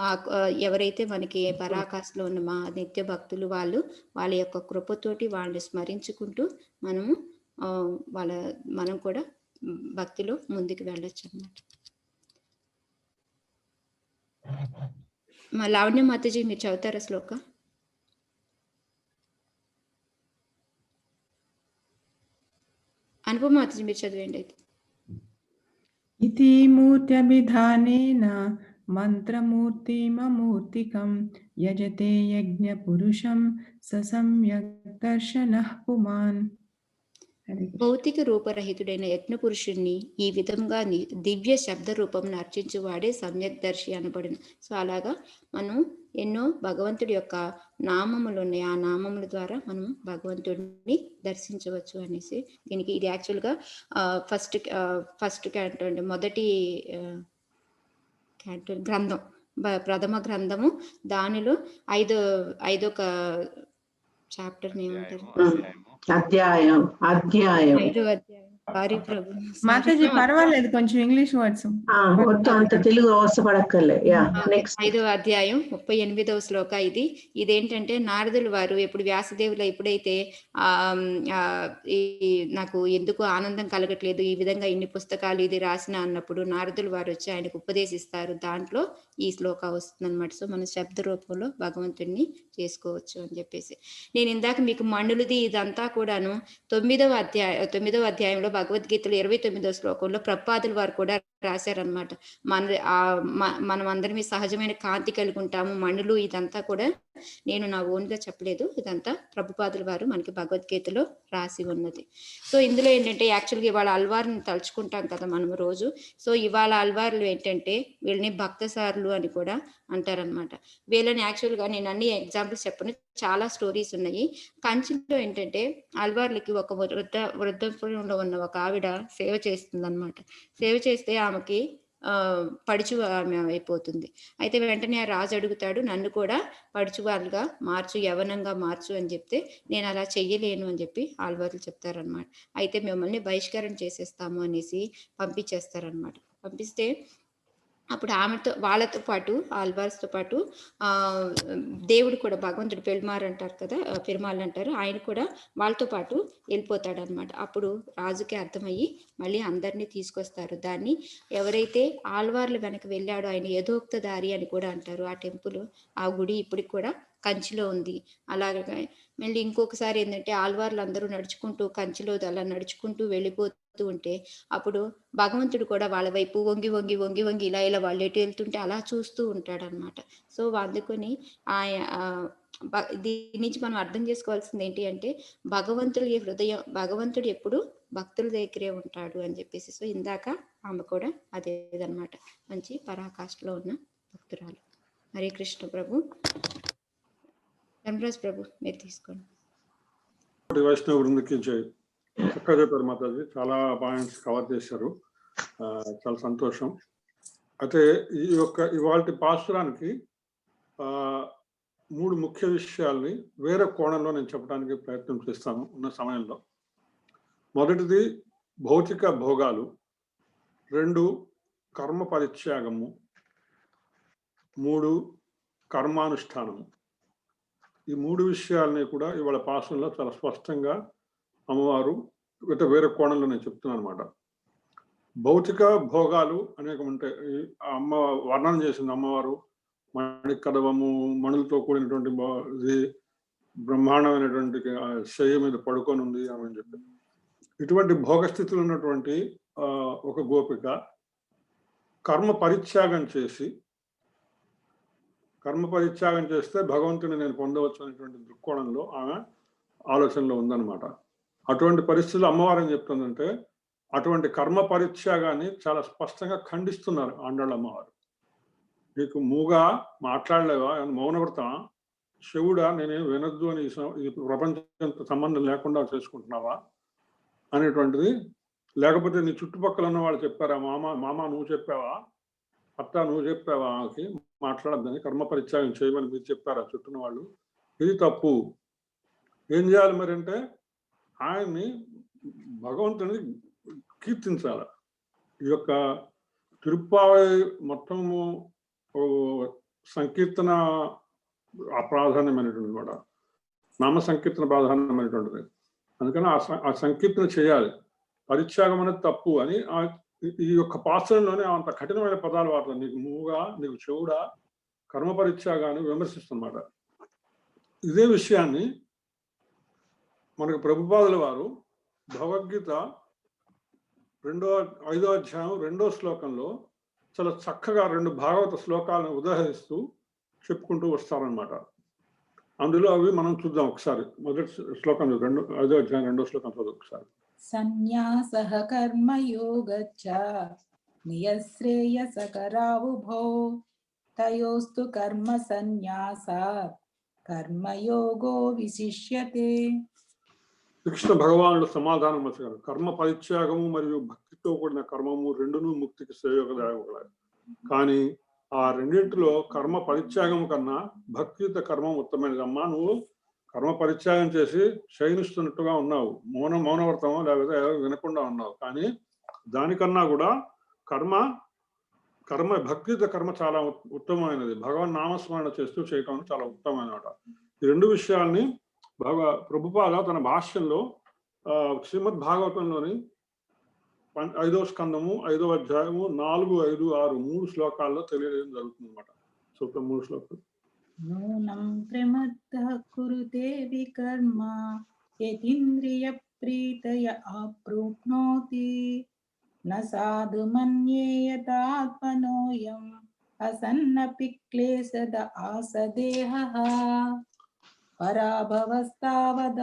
ఎవరైతే మనకి పరాకాష్లో ఉన్న మా నిత్య భక్తులు వాళ్ళ యొక్క కృపతోటి వాళ్ళని స్మరించుకుంటూ మనం కూడా భక్తిలో ముందుకు వెళ్ళొచ్చు అన్నమాట. మా లావణ్య మాతాజీ మీరు చదువుతారా శ్లోక? అనుపమ మాతాజీ మీరు చదివేయండి అయితే. इति मूर्त्यभिधानेन मन्त्रमूर्तिममूर्तिकं यजते यज्ञपुरुषं स सम्यक् दर्शनः पुमान्. భౌతిక రూపరహితుడైన యజ్ఞ పురుషుణ్ణి ఈ విధంగా దివ్య శబ్ద రూపం అర్చించువాడే సమ్యక్ దర్శి అనబడును. సో అలాగా మనం ఎన్నో భగవంతుడి యొక్క నామములు ఉన్నాయి, ఆ నామముల ద్వారా మనం భగవంతుడిని దర్శించవచ్చు అనేసి దీనికి ఇది యాక్చువల్గా ఫస్ట్ క్యాంటో అంటే మొదటి క్యాంటో గ్రంథం, ప్రథమ గ్రంథము. దానిలో ఐదో చాప్టర్ ఏమంటారు, అధ్యాయం. సారీ ప్రభు, మాతాజీ పర్వాలేదు, కొంచెం ఇంగ్లీష్ వర్డ్స్ మొత్తం అంత తెలుగు అవసరపడక్కర్లే. నెక్స్ట్ 5వ అధ్యాయం 38వ శ్లోక. ఇదేంటంటే నారదుల వారు ఎప్పుడు వ్యాసదేవుల ఎప్పుడైతే నాకు ఎందుకు ఆనందం కలగట్లేదు, ఈ విధంగా ఇన్ని పుస్తకాలు ఇది రాసిన అన్నప్పుడు నారదుల వారు వచ్చి ఆయనకు ఉపదేశిస్తారు. దాంట్లో ఈ శ్లోక వస్తుంది అనమాట. సో మనం శబ్ద రూపంలో భగవంతుడిని చేసుకోవచ్చు అని చెప్పేసి నేను ఇందాక మీకు మండులది ఇదంతా కూడాను 9వ అధ్యాయంలో భగవద్గీతలో 29వ శ్లోకంలో ప్రభుపాదుల వారు కూడా రాశారనమాట. మనం అందరినీ సహజమైన కాంతి కలిగి ఉంటాము, మణులు, ఇదంతా కూడా నేను నా ఓన్గా చెప్పలేదు, ఇదంతా ప్రభుపాదుల వారు మనకి భగవద్గీతలో రాసి ఉన్నది. సో ఇందులో ఏంటంటే యాక్చువల్గా ఇవాళ అల్వార్ని తలుచుకుంటాం కదా మనం రోజు. సో ఇవాళ అల్వార్లు ఏంటంటే వీళ్ళని భక్తసారులు అని కూడా అంటారనమాట. వీళ్ళని యాక్చువల్గా నేను అన్ని ఎగ్జాంపుల్స్ చెప్పను, చాలా స్టోరీస్ ఉన్నాయి. కంచిలో ఏంటంటే అల్వార్లకి ఒక వృద్ధాప్యంలో ఉన్న ఒక ఆవిడ సేవ చేస్తుంది అనమాట. సేవ చేస్తే ఆమెకి పడుచు ఆమె అయిపోతుంది. అయితే వెంటనే ఆ రాజు అడుగుతాడు, నన్ను కూడా పడుచు వాళ్ళుగా మార్చు, యవనంగా మార్చు అని చెప్తే, నేను అలా చెయ్యలేను అని చెప్పి ఆల్వార్లు చెప్తారనమాట. అయితే మిమ్మల్ని బహిష్కరణ చేసేస్తాము అనేసి పంపించేస్తారనమాట. పంపిస్తే అప్పుడు ఆమెతో వాళ్ళతో పాటు ఆల్వార్స్తో పాటు దేవుడు కూడా, భగవంతుడు పెరుమాళ్ అంటారు కదా, పెరుమాళ్ అంటారు, ఆయన కూడా వాళ్ళతో పాటు వెళ్ళిపోతాడు అనమాట. అప్పుడు రాజుకి అర్థమయ్యి మళ్ళీ అందరినీ తీసుకొస్తారు. దాన్ని ఎవరైతే ఆల్వార్లు వెనక వెళ్ళాడో ఆయన యథోక్త దారి అని కూడా అంటారు. ఆ టెంపుల్, ఆ గుడి ఇప్పటికి కూడా కంచిలో ఉంది. అలాగే మళ్ళీ ఇంకొకసారి ఏంటంటే ఆల్వార్లు అందరూ నడుచుకుంటూ కంచిలో అలా నడుచుకుంటూ వెళ్ళిపోతూ ఉంటే అప్పుడు భగవంతుడు కూడా వాళ్ళ వైపు వంగి వంగి వంగి వంగి ఇలా వాళ్ళు ఎటు వెళ్తుంటే అలా చూస్తూ ఉంటాడనమాట. సో అందుకని దీని నుంచి మనం అర్థం చేసుకోవాల్సింది ఏంటి అంటే భగవంతుడి హృదయం, భగవంతుడు ఎప్పుడు భక్తుల దగ్గరే ఉంటాడు అని చెప్పేసి. సో ఇందాక ఆమె కూడా అదేదనమాట, మంచి పరాకాష్ఠలో ఉన్న భక్తురాలు. హరే కృష్ణ ప్రభు. ధర్మరాజ్ ప్రభు మీరు తీసుకోండి. వైష్ణవ బృందకి జై. చక్కగా చెప్పారు మాతాజీ, చాలా పాయింట్స్ కవర్ చేశారు, చాలా సంతోషం. అయితే ఇవాళ పాసురానికి 3 ముఖ్య విషయాల్ని వేరే కోణంలో నేను చెప్పడానికి ప్రయత్నం చేస్తాను ఉన్న సమయంలో. మొదటిది భౌతిక భోగాలు, 2 కర్మ పరిత్యాగము, 3 కర్మానుష్ఠానము. ఈ 3 విషయాలని కూడా ఇవాళ పాసంలో చాలా స్పష్టంగా అమ్మవారు వేరే కోణంలో నేను చెప్తున్నాను అనమాట. భౌతిక భోగాలు అనేకం ఉంటాయి. అమ్మ వర్ణన చేసింది అమ్మవారు, మణికదవము, మణులతో కూడినటువంటి ఇది బ్రహ్మాండమైనటువంటి శయ్య మీద పడుకొని ఉంది అని చెప్పి. ఇటువంటి భోగస్థితులు ఉన్నటువంటి ఒక గోపిక కర్మ పరిత్యాగం చేస్తే భగవంతుని నేను పొందవచ్చు అనేటువంటి దృక్కోణంలో ఆమె ఆలోచనలో ఉందన్నమాట. అటువంటి పరిస్థితులు అమ్మవారు ఏం చెప్తుందంటే అటువంటి కర్మ పరిత్యాగాన్ని చాలా స్పష్టంగా ఖండిస్తున్నారు ఆండాళ్ళ అమ్మవారు. నీకు మూగా మాట్లాడలేవా, మౌనవ్రతం, శివుడా నేనేం వినొద్దు అని ఈ ప్రపంచంతో సంబంధం లేకుండా చేసుకుంటున్నావా అనేటువంటిది. లేకపోతే నీ చుట్టుపక్కల ఉన్న వాళ్ళు చెప్పారా, మామ నువ్వు చెప్పావా, అత్త నువ్వు చెప్పావా ఆమెకి మాట్లాడద్దని, కర్మ పరిత్యాగం చేయమని మీరు చెప్పారా చుట్టూన వాళ్ళు? ఇది తప్పు. ఏం చేయాలి మరి అంటే ఆయన్ని, భగవంతుని కీర్తించాలి. ఈ యొక్క తిరుప్పావై మొత్తము సంకీర్తన ప్రాధాన్యమైనటువంటి కూడా, నామ సంకీర్తన ప్రాధాన్యమైనటువంటిది. అందుకని ఆ సంకీర్తన చేయాలి. పరిత్యాగం అనేది తప్పు అని ఈ యొక్క పాత్రలోనే అంత కఠినమైన పదాలు వాడతారు. నీకు మూగా, నీకు చెవుడా, కర్మ పరిత్యాగాన్ని విమర్శిస్తున్నమాట. ఇదే విషయాన్ని మనకు ప్రభుపాదుల వారు భగవద్గీత 5వ అధ్యాయం 2వ శ్లోకంలో చాలా చక్కగా 2 భాగవత శ్లోకాలను ఉదాహరిస్తూ చెప్పుకుంటూ వస్తారనమాట. అందులో అవి మనం చూద్దాం ఒకసారి. మొదటి శ్లోకం 5వ అధ్యాయం 2వ శ్లోకం చదువు ఒకసారి. సన్యాసః కర్మయోగచ్చ నియశ్రేయసకరావుభౌ తయోస్తు కర్మ సన్యాసాత్ కర్మయోగో విశిష్యతే. కృష్ణ భగవానుడు సమాధానం వచ్చారు. కర్మ పరిత్యాగము మరియు భక్తితో కూడిన కర్మము రెండును ముక్తికి శ్రేయోగదాయకులు. కానీ ఆ రెండింటిలో కర్మ పరిత్యాగం కన్నా భక్తియుత కర్మం ఉత్తమైనది. అమ్మా, నువ్వు కర్మ పరిత్యాగం చేసి శయనిస్తున్నట్టుగా ఉన్నావు, మౌనవ్రతమో లేకపోతే వినకుండా ఉన్నావు. కానీ దానికన్నా కూడా కర్మ భక్తియుత కర్మ చాలా ఉత్తమమైనది. భగవాన్ నామస్మరణ చేస్తూ చేయటం చాలా ఉత్తమమైనట. ఈ 2 విషయాల్ని ప్రభుపాద తన భాష్యంలో శ్రీమద్ భాగవతంలోని 5వ స్కందము 5వ అధ్యాయము 4, 5, 6 3 శ్లోకాల్లో తెలియజేయడం జరుగుతుంది అనమాట. సూత్రం 3 శ్లోకాలు. నూనం ప్రమత్తః కురుతే వికర్మ యతీంద్రియ प्रीतय आप्नुनोति न साधु मन्येयतात्मनोऽयम् असन्नपि क्लेशद आसदेहः पराभवस्तावद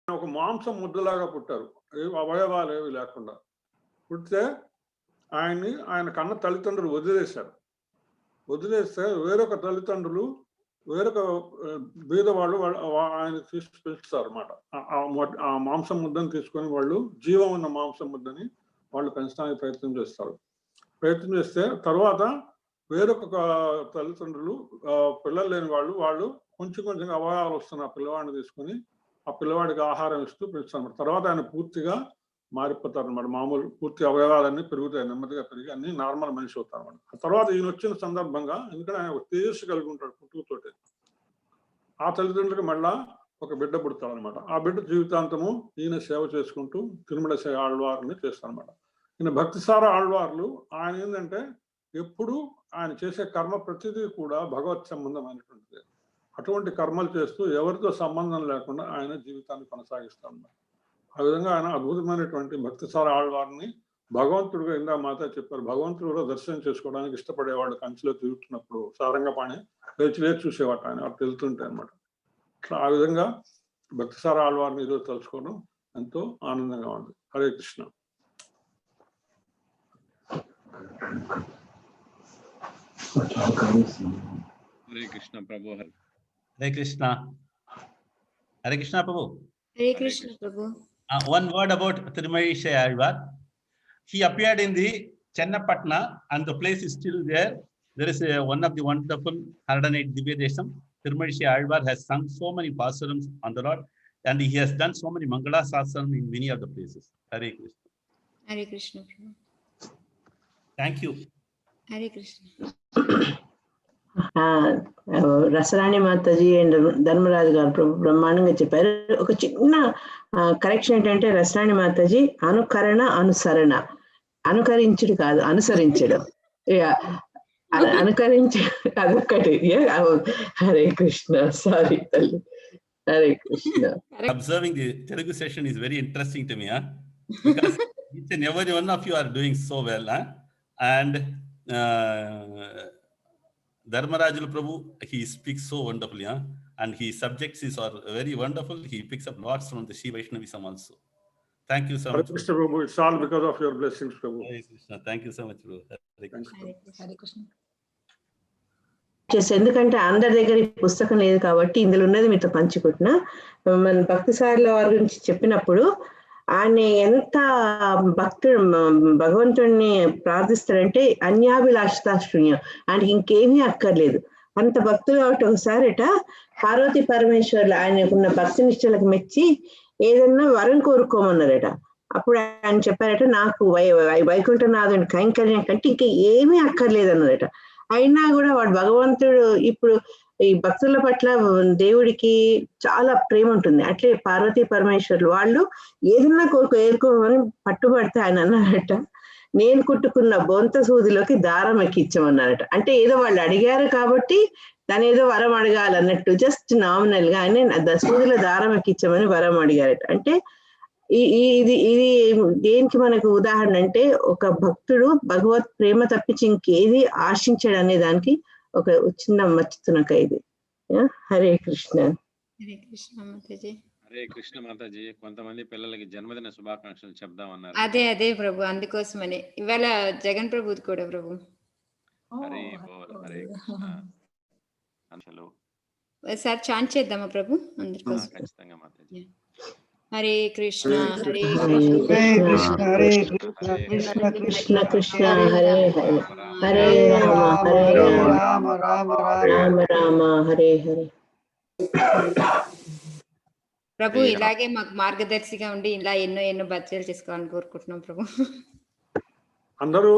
ఒక మాంసం ముద్దలాగా పుట్టారు, అవయవాలు ఏవి లేకుండా పుడితే ఆయన కన్న తల్లిదండ్రులు వదిలేస్తే వేరొక తల్లిదండ్రులు వేరొక బీదవాళ్ళు ఆయన తీసి పెంచుతారు అన్నమాట. ఆ మాంసం ముద్దను తీసుకొని వాళ్ళు జీవం ఉన్న మాంసం ముద్దని వాళ్ళు పెంచడానికి ప్రయత్నం చేస్తే తర్వాత వేరొక తల్లిదండ్రులు పిల్లలు లేని వాళ్ళు కొంచెం అవయవాలు వస్తున్న ఆ పిల్లవాడిని తీసుకొని ఆ పిల్లవాడికి ఆహారం ఇస్తూ పెంచుతారు. తర్వాత ఆయన పూర్తిగా మారిపోతారు అన్నమాట. మామూలు పూర్తి అవయవాలన్నీ పెరుగుతాయి, నెమ్మదిగా పెరిగి అన్ని నార్మల్ మనిషి అవుతారు అన్నమాట. ఆ తర్వాత ఈయన వచ్చిన సందర్భంగా ఎందుకంటే ఆయన ఒక తేజస్సు కలిగి ఉంటాడు పుట్టుకతోటి, ఆ తల్లిదండ్రులకి మళ్ళా ఒక బిడ్డ పుడతాడు అనమాట. ఆ బిడ్డ జీవితాంతము ఈయన సేవ చేసుకుంటూ తిరుమల ఆళ్వార్ని చేస్తాడు అనమాట. ఈయన భక్తిసార ఆళ్వార్లు ఆయన ఏంటంటే ఎప్పుడు ఆయన చేసే కర్మ ప్రతిదీ కూడా భగవత్ సంబంధమైనటువంటిది. అటువంటి కర్మలు చేస్తూ ఎవరితో సంబంధం లేకుండా ఆయన జీవితాన్ని కొనసాగిస్తాడు. ఆ విధంగా ఆయన అద్భుతమైనటువంటి భక్తిసార ఆళ్వారిని భగవంతుడిగా ఇందా మాత చెప్పారు, భగవంతుడు కూడా దర్శనం చేసుకోవడానికి ఇష్టపడేవాడు. కంచిలో తిరుగుతున్నప్పుడు సారంగపాణి లేచి చూసేవాట ఆయన అటు వెళ్తుంటే అనమాట. ఆ విధంగా భక్తిసార ఆళ్వారిని ఈరోజు తలుచుకోవడం ఎంతో ఆనందంగా ఉంది. హరే కృష్ణ. హరే కృష్ణ ప్రభు. Hare Krishna. Hare Krishna Prabhu. Hare Krishna Prabhu. One word about Tirumalizhi Alvar. He appeared in the Chennapatna and the place is still there. There is one of the wonderful 108 Divya Desam. Tirumalizhi Alvar has sung so many pasarams on the Lord and he has done so many Mangala Sasaram in many of the places. Hare Krishna. Hare Krishna Prabhu. Thank you. Hare Krishna. Rasarani Mataji and Dharmaraju garu బ్రహ్మాండంగా చెప్పారు. ఒక చిన్న కరెక్షన్ ఏంటంటే రసరాణి మాతాజీ అనుకరణ అనుసరణ, అనుకరించుడు కాదు అనుసరించడం, అనుకరించ అదొక్కటి. హరే కృష్ణ. సారీ తల్లి. Hare Krishna. Observing the Telugu session is very interesting to me, because each and every one of you are doing so well, and Dharmarajulu Prabhu, he speaks so wonderfully, and his subjects are very wonderful. He picks up lots from the Shri Vaishnavism also. Thank you so much. Hare Krishna Prabhu. It's all because of your blessings, Prabhu. Hare Krishna. Thank you so much, Prabhu. Hare Krishna. Hare Krishna. ఎందుకంటే అందరి దగ్గర ఈ పుస్తకం లేదు కాబట్టి ఇందులో ఉన్నది మీతో పంచుకుంటున్నా. మన భక్తి సార్ల వారి గురించి చెప్పినప్పుడు ఆయన ఎంత భక్తుడు భగవంతుడిని ప్రార్థిస్తాడంటే అన్యాభిలాషితాశూన్యం, ఆయనకి ఇంకేమీ అక్కర్లేదు, అంత భక్తులు కాబట్టి ఒకసారిట పార్వతీ పరమేశ్వర్లు ఆయనకున్న భక్తి నిష్టలకు మెచ్చి ఏదన్నా వరం కోరుకోమన్నారట. అప్పుడు ఆయన చెప్పారట, నాకు వైకుంఠనాథుని కైంకర్యం కంటే ఇంకా ఏమీ అక్కర్లేదన్నారట. అయినా కూడా వాడు భగవంతుడు ఇప్పుడు ఈ భక్తుల పట్ల దేవుడికి చాలా ప్రేమ ఉంటుంది. అట్లే పార్వతీ పరమేశ్వర్లు వాళ్ళు ఏదన్నా ఏరుకోమని పట్టుబడితే ఆయన అన్నారట, నేను కుట్టుకున్న బొంత సూదిలోకి దారం ఎక్కించమన్నారట. అంటే ఏదో వాళ్ళు అడిగారు కాబట్టి దాని ఏదో వరం అడగాలన్నట్టు జస్ట్ నామినల్ గా ఆయన సూదిలో దారం ఎక్కించమని వరం అడిగారట. అంటే ఇది దేనికి మనకు ఉదాహరణ అంటే ఒక భక్తుడు భగవత్ ప్రేమ తప్పించి ఇంకేది ఆశించాడు అనే దానికి ఒక చిన్న మచ్చుతునక ఇది. హరే కృష్ణ. హరే కృష్ణ మాతాజీ. హరే కృష్ణ మాతాజీ. కొంతమంది పిల్లలకి జన్మదిన శుభాకాంక్షలు చెప్దామన్నారు. అదే ప్రభు, అందుకోసమనే ఇవాళ జగన్ ప్రభుది కూడా ప్రభు. హరే బోల్. హరే కృష్ణ. సార్ చాంట్ చేద్దామా ప్రభు అందరికోసం? ఖచ్చితంగా మాతాజీ. హరే కృష్ణ హరే కృష్ణ హరే కృష్ణ కృష్ణ కృష్ణ హరే హరే హరే రామ హరే రామ రామ రామ హరే హరే. ప్రభు శ్రీరామ్. ఇలాగే మాకు మార్గదర్శిగా ఉండి ఇలా ఎన్నో ఎన్నో బచ్చలు చేసుకోవాలని కోరుకుంటున్నాం ప్రభు. అందరూ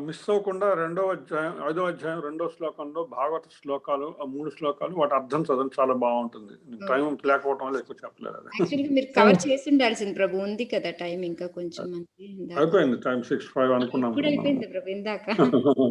మిస్ అవ్వకుండా 5వ అధ్యాయం 2వ శ్లోకంలో భాగవత శ్లోకాలు, ఆ 3 శ్లోకాలు వాటి అర్థం చదవండి, చాలా బాగుంటుంది. టైం లేకపోవడం వల్ల ఎక్కువ చెప్పలేదు అది. యాక్చువల్గా మీరు కవర్ చేసి ఉండాల్సింది ప్రభు, ఉంది కదా టైం ఇంకా కొంచెం మనకి. అయిపోయింది టైం 6:05 అనుకున్నాం ఇప్పుడు కదా అయిపోయింది ప్రభు ఇందాక. మనం.